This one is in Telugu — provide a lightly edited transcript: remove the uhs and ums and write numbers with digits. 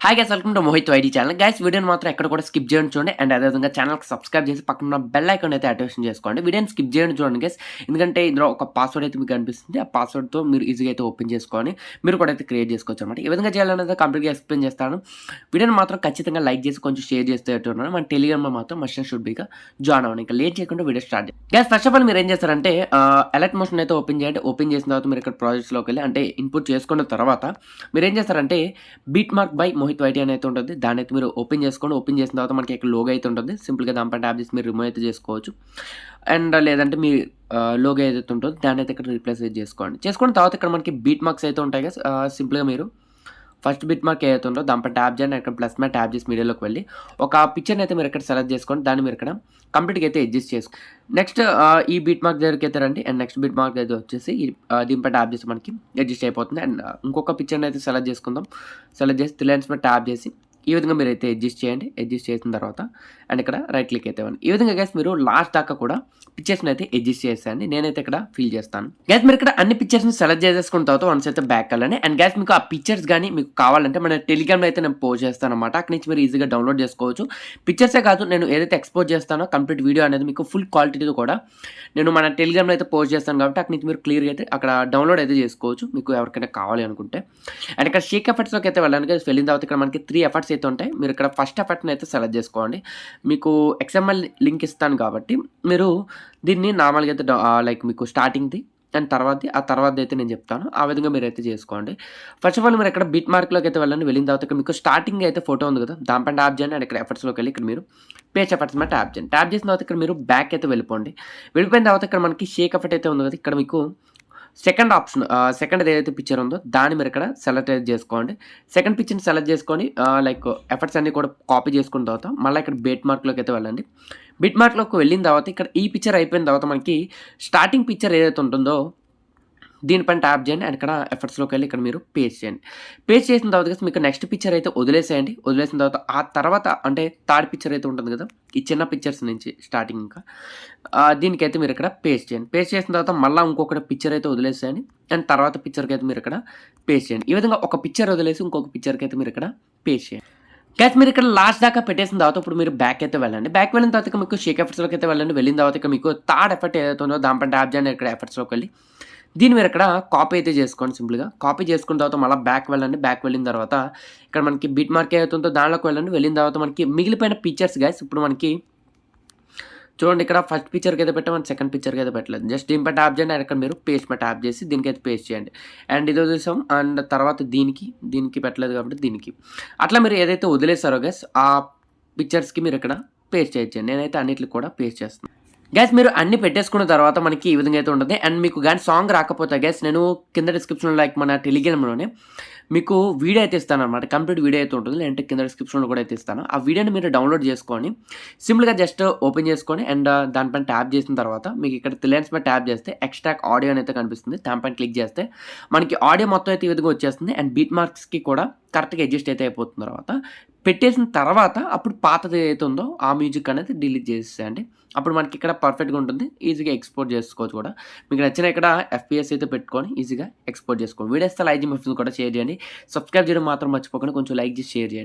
Hi guys, welcome to Mohit ID channel. Guys, వీడియోని మాత్రం ఎక్కడ కూడా స్కిప్ చేయండి చూడండి. అండ్ అదేవిధంగా ఛానల్కి సబ్స్క్రైబ్ చేసి పక్కన బెల్ ఐకాన్ అయితే యాక్టివేషన్ చేసుకోండి. వీడియోని స్కిప్ చేయండి చూడండి గైస్, ఎందుకంటే ఇందులో ఒక పాస్వర్డ్ అయితే మీకు కనిపిస్తుంది. ఆ పాస్వర్డ్తో మీరు ఈజీగా అయితే ఓపెన్ చేసుకొని మీరు కూడా అయితే క్రియేట్ చేసుకోవచ్చు అనమాట. ఏ విధంగా చేయాలనేది కంప్లీట్గా ఎక్స్ప్లెయిన్ చేస్తాను. వీడియోని మాత్రం ఖచ్చితంగా లైక్ చేసి కొంచెం షేర్ చేస్తే ఉన్నాను. మన టెలిగ్రామ్లో మాత్రం మస్ట్ అండ్ షుడ్ బీగా జాయిన్ అవ్వండి. ఇంకా లేట్ చేయకుండా వీడియో స్టార్ట్ చేయండి. గైస్, ఫస్ట్ ఆఫ్ ఆల్ మీరు ఏం చేస్తారంటే అలర్ట్ మోషన్ అయితే ఓపెన్ చేయండి. ఓపెన్ చేసిన తర్వాత మీరు ఇక్కడ ప్రాజెక్ట్స్లోకి వెళ్ళి అంటే ఇన్పుట్ చేసుకున్న తర్వాత మీరు ఏం చేస్తారంటే బీట్ మార్క్ బై మోహిత్ వైటీ అని అయితే ఉంటుంది. దాన్ని అయితే మీరు ఓపెన్ చేసుకోండి. ఓపెన్ చేసిన తర్వాత మనకి ఇక్కడ లోగో అయితే ఉంటుంది. సింపుల్గా దానిపై ట్యాప్ చేసి మీరు రిమూవ్ అయితే చేసుకోవచ్చు. అండ్ లేదంటే మీ లోగో ఏదైతే ఉంటుందో దాన్ని అయితే ఇక్కడ రీప్లేస్ చేసుకోండి. చేసుకున్న తర్వాత ఇక్కడ మనకి బీట్ మార్క్స్ అయితే ఉంటాయి కదా. సింపుల్గా మీరు ఫస్ట్ బిట్ మార్క్ ఏదైతే ఉందో దానిపై ట్యాప్ చేయండి. ఇక్కడ ప్లస్ మీద ట్యాప్ చేసి మీడియాలోకి వెళ్ళి ఒక పిక్చర్ని అయితే మీరు ఇక్కడ సెలెక్ట్ చేసుకోండి. దాన్ని మీరు ఇక్కడ కంప్లీట్గా అయితే అడ్జస్ట్ చేసుకోండి. నెక్స్ట్ ఈ బీట్ మార్క్ దగ్గరికి అయితే రండి. అండ్ నెక్స్ట్ బీట్ మార్క్ అయితే వచ్చేసి దీనిపై ట్యాప్ చేసి మనకి అడ్జస్ట్ అయిపోతుంది. అండ్ ఇంకొక పిక్చర్ని అయితే సెలెక్ట్ చేసుకుందాం. సెలెక్ట్ చేసి 3 లైన్స్ మీద ట్యాప్ చేసి ఈ విధంగా మీరు అయితే అడ్జస్ట్ చేయండి. అడ్జస్ట్ చేసిన తర్వాత అండ్ ఇక్కడ రైట్ క్లిక్ అయితే ఇవ్వండి. ఈ విధంగా గైస్ మీరు లాస్ట్ దాకా కూడా పిక్చర్స్ని అయితే అడ్జస్ట్ చేసేయండి. నేనైతే ఇక్కడ ఫిల్ చేస్తాను. గైస్, మీరు ఇక్కడ అన్ని పిక్చర్స్ని సెలెక్ట్ చేసేసుకున్న తర్వాత వన్స్ అయితే బ్యాక్ వెళ్ళండి. అండ్ గైస్, మీకు ఆ పిక్చర్స్ కానీ మీకు కావాలంటే మన టెలిగ్రామ్లో అయితే నేను పోస్ట్ చేస్తాను అనమాట. అక్కడి నుంచి మీరు ఈజీగా డౌన్లోడ్ చేసుకోవచ్చు. పిక్చర్సే కాదు, నేను ఏదైతే ఎక్స్పోర్ట్ చేస్తానో కంప్లీట్ వీడియో అనేది మీకు ఫుల్ క్వాలిటీతో కూడా నేను మన టెలిగ్రామ్లో అయితే పోస్ట్ చేస్తాను కాబట్టి అక్కడి నుంచి మీరు క్లియర్గా అయితే అక్కడ డౌన్లోడ్ అయితే చేసుకోవచ్చు మీకు ఎవరికైనా కావాలి అనుకుంటే. అండ్ ఇక్కడ షేక్ ఎఫర్ట్స్లోకి అయితే వెళ్ళండి. వెళ్ళిన తర్వాత ఇక్కడ మనకి 3 ఎఫర్ట్స్ అయితే ఉంటాయి. మీరు ఇక్కడ ఫస్ట్ ఎఫర్ట్ని అయితే సెలెక్ట్ చేసుకోండి. మీకు XML లింక్ ఇస్తాను కాబట్టి మీరు దీన్ని నార్మల్గా అయితే లైక్ మీకు స్టార్టింగ్ది అండ్ ఆ తర్వాత అయితే నేను చెప్తాను. ఆ విధంగా మీరు అయితే చేసుకోండి. ఫస్ట్ ఆఫ్ ఆల్ మీరు ఇక్కడ బిట్ మార్క్లోకి అయితే వెళ్ళండి. వెళ్ళిన తర్వాత ఇక్కడ మీకు స్టార్టింగ్ అయితే ఫోటో ఉంది కదా, దానిపై ట్యాప్ చేయండి. అండ్ ఇక్కడ ఎఫర్ట్స్లోకి వెళ్ళి ఇక్కడ మీరు పేజ్ ఎఫర్ట్స్ మీద ట్యాప్ చేయండి. ట్యాప్ చేసిన తర్వాత ఇక్కడ మీరు బ్యాక్ అయితే వెళ్ళిపోండి. వెళ్ళిపోయిన తర్వాత ఇక్కడ మనకి షేక్ ఎఫర్ట్ అయితే ఉంది కదా, ఇక్కడ మీకు సెకండ్ ఆప్షన్ సెకండ్ ఏదైతే పిక్చర్ ఉందో దాన్ని మీరు ఇక్కడ సెలెక్ట్ అయితే చేసుకోండి. సెకండ్ పిక్చర్ని సెలెక్ట్ చేసుకొని లైక్ ఎఫర్ట్స్ అన్ని కూడా కాపీ చేసుకున్న తర్వాత మళ్ళీ ఇక్కడ బీట్ మార్క్లోకి అయితే వెళ్ళండి. బీట్ మార్క్లోకి వెళ్ళిన తర్వాత ఇక్కడ ఈ పిక్చర్ అయిపోయిన తర్వాత మనకి స్టార్టింగ్ పిక్చర్ ఏదైతే ఉంటుందో దీనిపైన ట్యాప్ చేయండి. అండ్ ఇక్కడ ఎఫర్ట్స్లోకి వెళ్ళి ఇక్కడ మీరు పేస్ట్ చేయండి. పేస్ట్ చేసిన తర్వాత మీకు నెక్స్ట్ పిక్చర్ అయితే వదిలేసేయండి. వదిలేసిన తర్వాత ఆ తర్వాత అంటే థర్డ్ పిక్చర్ అయితే ఉంటుంది కదా, ఈ చిన్న పిక్చర్స్ నుంచి స్టార్టింగ్ ఇంకా దీనికైతే మీరు ఇక్కడ పేస్ట్ చేయండి. పేస్ట్ చేసిన తర్వాత మళ్ళీ ఇంకొకటి పిక్చర్ అయితే వదిలేసేయండి. అండ్ తర్వాత పిక్చర్కి అయితే మీరు ఇక్కడ పేస్ట్ చేయండి. ఈ విధంగా ఒక పిక్చర్ వదిలేసి ఇంకొక పిక్చర్కి అయితే మీరు ఇక్కడ పేస్ట్ చేయండి. గైస్, మీరు ఇక్కడ లాస్ట్ దాకా పెట్టేసిన తర్వాత ఇప్పుడు మీరు బ్యాక్ అయితే వెళ్ళండి. బ్యాక్ వెళ్ళిన తర్వాత మీకు షేక్ ఎఫర్ట్స్లోకి అయితే వెళ్ళండి. వెళ్ళిన తర్వాత ఇక మీకు థర్డ్ ఎఫర్ట్ ఏదైతే ఉందో దానిపైన ట్యాప్ చేయండి. ఇక్కడ ఎఫర్ట్స్లోకి వెళ్ళి దీన్ని మీరు ఇక్కడ కాపీ అయితే చేసుకోండి. సింపుల్గా కాపీ చేసుకున్న తర్వాత మళ్ళీ బ్యాక్ వెళ్ళండి. బ్యాక్ వెళ్ళిన తర్వాత ఇక్కడ మనకి బిట్ మార్క్ ఏదైతుందో దానిలోకి వెళ్ళండి. వెళ్ళిన తర్వాత మనకి మిగిలిపోయిన పిక్చర్స్ గైస్ ఇప్పుడు మనకి చూడండి, ఇక్కడ ఫస్ట్ పిక్చర్కి అయితే పెట్టామని సెకండ్ పిక్చర్కి అయితే పెట్టలేదు. జస్ట్ దీనిపై ట్యాప్ చేయండి. అండ్ ఇక్కడ మీరు పేస్ట్ పై ట్యాప్ చేసి దీనికైతే పేస్ట్ చేయండి. అండ్ ఇది వదిలేసాం. అండ్ తర్వాత దీనికి పెట్టలేదు కాబట్టి దీనికి అట్లా మీరు ఏదైతే వదిలేస్తారో గైస్ ఆ పిక్చర్స్కి మీరు ఇక్కడ పేస్ట్ చేయొచ్చండి. నేనైతే అన్నిటికి కూడా పేస్ట్ చేస్తాను. గైస్, మీరు అన్ని పెట్టేసుకున్న తర్వాత మనకి ఈ విధంగా అయితే ఉంటుంది. అండ్ మీకు కానీ సాంగ్ రాకపోతే గైస్ నేను కింద డిస్క్రిప్షన్లో లైక్ మన టెలిగ్రామ్లోనే మీకు వీడియో అయితే ఇస్తాను అనమాట. కంప్లీట్ వీడియో అయితే ఉంటుంది. లేదంటే కింద డిస్క్రిప్షన్లో కూడా అయితే ఇస్తాను. ఆ వీడియోని మీరు డౌన్లోడ్ చేసుకొని సింపుల్గా జస్ట్ ఓపెన్ చేసుకొని అండ్ దానిపైన ట్యాప్ చేసిన తర్వాత మీకు ఇక్కడ 3 లైన్స్ మీద ట్యాప్ చేస్తే ఎక్స్ట్రాక్ట్ ఆడియో అయితే కనిపిస్తుంది. దానిపైన క్లిక్ చేస్తే మనకి ఆడియో మొత్తం అయితే ఈ విధంగా వచ్చేస్తుంది. అండ్ బీట్ మార్క్స్కి కూడా కరెక్ట్గా అడ్జస్ట్ అయితే అయిపోతున్న తర్వాత పెట్టేసిన తర్వాత అప్పుడు పాతది ఏదైతే ఉందో ఆ మ్యూజిక్ అనేది డిలీట్ చేసేయండి. అప్పుడు మనకి ఇక్కడ పర్ఫెక్ట్గా ఉంటుంది. ఈజీగా ఎక్స్పోర్ట్ చేసుకోవచ్చు కూడా. మీకు నచ్చిన ఇక్కడ FPS అయితే పెట్టుకొని ఈజీగా ఎక్స్పోర్ట్ చేసుకోండి. వీడియోస్ లైక్ చేసి కూడా షేర్ చేయండి. సబ్స్క్రైబ్ చేయడం మాత్రం మర్చిపోకుండా కొంచెం లైక్ చేసి షేర్ చేయండి.